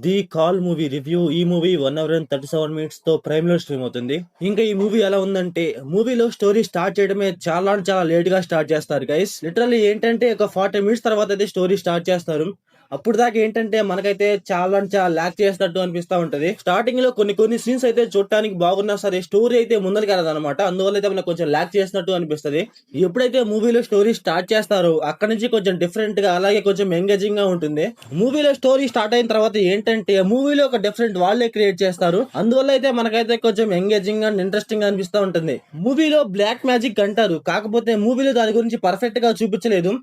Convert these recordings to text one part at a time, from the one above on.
The call movie review. ఈ movie 1 hour and 37 minutes తో prime లో స్ట్రీమ్ అవుతుంది. ఇంకా ఈ మూవీ ఎలా ఉందంటే, మూవీలో స్టోరీ స్టార్ట్ చేయడమే చాలా అంటే చాలా లేట్ గా స్టార్ట్ చేస్తారు గైస్. లిటరల్లీ ఏంటంటే ఒక 40 minutes తర్వాత అయితే స్టోరీ స్టార్ట్ చేస్తారు. అప్పుడు దాకా ఏంటంటే మనకైతే చాలా అంటే చాలా ల్యాక్ చేసినట్టు అనిపిస్తా ఉంటది. స్టార్టింగ్ లో కొన్ని కొన్ని సీన్స్ అయితే చూడటానికి బాగున్నా సరే స్టోరీ అయితే ముందరికి అనమాట. అందువల్ల అయితే మనకు కొంచెం ల్యాక్ చేసినట్టు అనిపిస్తది. ఎప్పుడైతే మూవీలో స్టోరీ స్టార్ట్ చేస్తారో అక్కడ నుంచి కొంచెం డిఫరెంట్ గా అలాగే కొంచెం ఎంగేజింగ్ గా ఉంటుంది. మూవీలో స్టోరీ స్టార్ట్ అయిన తర్వాత ఏంటంటే మూవీలో ఒక డిఫరెంట్ వాళ్ళే క్రియేట్ చేస్తారు. అందువల్ల అయితే మనకైతే కొంచెం ఎంగేజింగ్ అండ్ ఇంట్రెస్టింగ్ గా అనిపిస్తూ ఉంటుంది. మూవీలో బ్లాక్ మ్యాజిక్ అంటారు, కాకపోతే మూవీలో దాని గురించి పర్ఫెక్ట్ గా చూపించలేదు.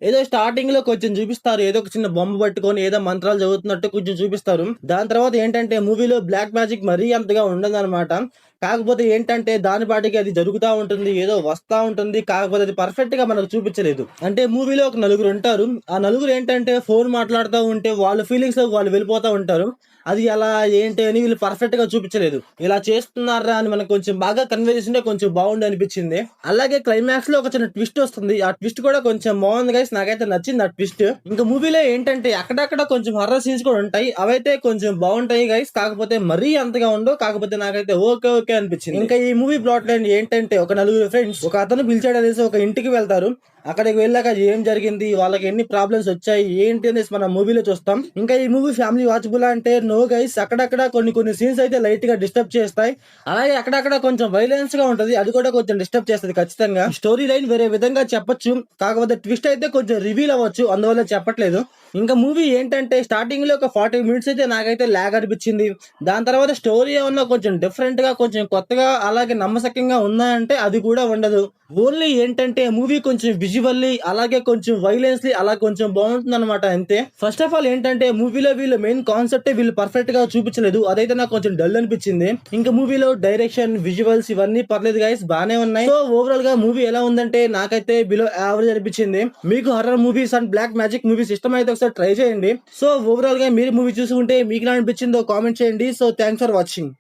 ఏదో స్టార్టింగ్ లో కొంచెం చూపిస్తారు, ఏదో ఒక చిన్న బొమ్మ పట్టుకొని ఏదో మంత్రాలు చదువుతున్నట్టు కొంచెం చూపిస్తారు. దాని తర్వాత ఏంటంటే మూవీలో బ్లాక్ మ్యాజిక్ మరీ అంతగా ఉండదు అనమాట. కాకపోతే ఏంటంటే దాని పాటికి అది జరుగుతూ ఉంటుంది, ఏదో వస్తా ఉంటుంది. కాకపోతే అది పర్ఫెక్ట్ గా మనకు చూపించలేదు. అంటే మూవీలో ఒక నలుగురు ఉంటారు. ఆ నలుగురు ఏంటంటే ఫోన్ మాట్లాడుతూ ఉంటే వాళ్ళ ఫీలింగ్స్ వాళ్ళు వెళ్ళిపోతూ ఉంటారు. అది ఎలా ఏంటి అని వీళ్ళు పర్ఫెక్ట్ గా చూపించలేదు. ఇలా చేస్తున్నారా అని మనకు కొంచెం బాగా కన్వే చేసింటే కొంచెం బాగుండి అనిపించింది. అలాగే క్లైమాక్స్ లో ఒక చిన్న ట్విస్ట్ వస్తుంది. ఆ ట్విస్ట్ కూడా కొంచెం బాగుంది గైస్, నాకైతే నచ్చింది ఆ ట్విస్ట్. ఇంకా మూవీలో ఏంటంటే అక్కడక్కడ కొంచెం హర్రర్ సీన్స్ కూడా ఉంటాయి, అవైతే కొంచెం బాగుంటాయి గైస్. కాకపోతే మరీ అంతగా ఉండవు. కాకపోతే నాకైతే ఓకే ఓకే అనిపించింది. ఇంకా ఈ మూవీ ప్లాట్ లైన్ ఏంటంటే, ఒక నలుగురు ఫ్రెండ్స్ ఒక అతను పిలిచాడు అనేసి ఒక ఇంటికి వెళ్తారు. అక్కడికి వెళ్ళాక ఏం జరిగింది, వాళ్ళకి ఎన్ని ప్రాబ్లమ్స్ వచ్చాయి ఏంటి అనేసి మనం మూవీలో చూస్తాం. ఇంకా ఈ మూవీ ఫ్యామిలీ వాచబుల్ అంటే నో గైస్. అక్కడక్కడ కొన్ని కొన్ని సీన్స్ అయితే లైట్ గా డిస్టర్బ్ చేస్తాయి. అలాగే అక్కడక్కడ కొంచెం వైలెన్స్ గా ఉంటది, అది కూడా కొంచెం డిస్టర్బ్ చేస్తుంది ఖచ్చితంగా. స్టోరీ లైన్ వేరే విధంగా చెప్పొచ్చు, కాకపోతే ట్విస్ట్ అయితే కొంచెం రివీల్ అవ్వచ్చు, అందువల్ల చెప్పట్లేదు. ఇంకా మూవీ ఏంటంటే స్టార్టింగ్ లో ఒక 40 minutes అయితే నాకైతే లాగ్ అనిపించింది. దాని తర్వాత స్టోరీ ఏమన్నా కొంచెం డిఫరెంట్ గా కొంచెం కొత్తగా అలాగే నమ్మశక్యంగా ఉందా అంటే అది కూడా ఉండదు. ఓన్లీ ఏంటంటే మూవీ కొంచెం విజువల్లీ అలాగే కొంచెం వైలెన్స్లీ అలా కొంచెం బాగుంటుంది అనమాట అంతే. ఫస్ట్ ఆఫ్ ఆల్ ఏంటంటే మూవీలో వీళ్ళు మెయిన్ కాన్సెప్ట్ వీళ్ళు పర్ఫెక్ట్ గా చూపించలేదు, అదైతే నాకు కొంచెం డల్ అనిపించింది. ఇంకా మూవీలో డైరెక్షన్ విజువల్స్ ఇవన్నీ పర్లేదు గైస్, బానే ఉన్నాయి. సో ఓవరాల్ గా మూవీ ఎలా ఉందంటే నాకైతే బిలో యావరేజ్ అనిపించింది. మీకు horror movies and black magic movies ఇష్టం అయితే ఒకసారి ట్రై చేయండి. సో ఓవరాల్ గా మీరు మూవీ చూసుకుంటే మీకు ఎలా అనిపించిందో కామెంట్ చేయండి. So thanks for watching.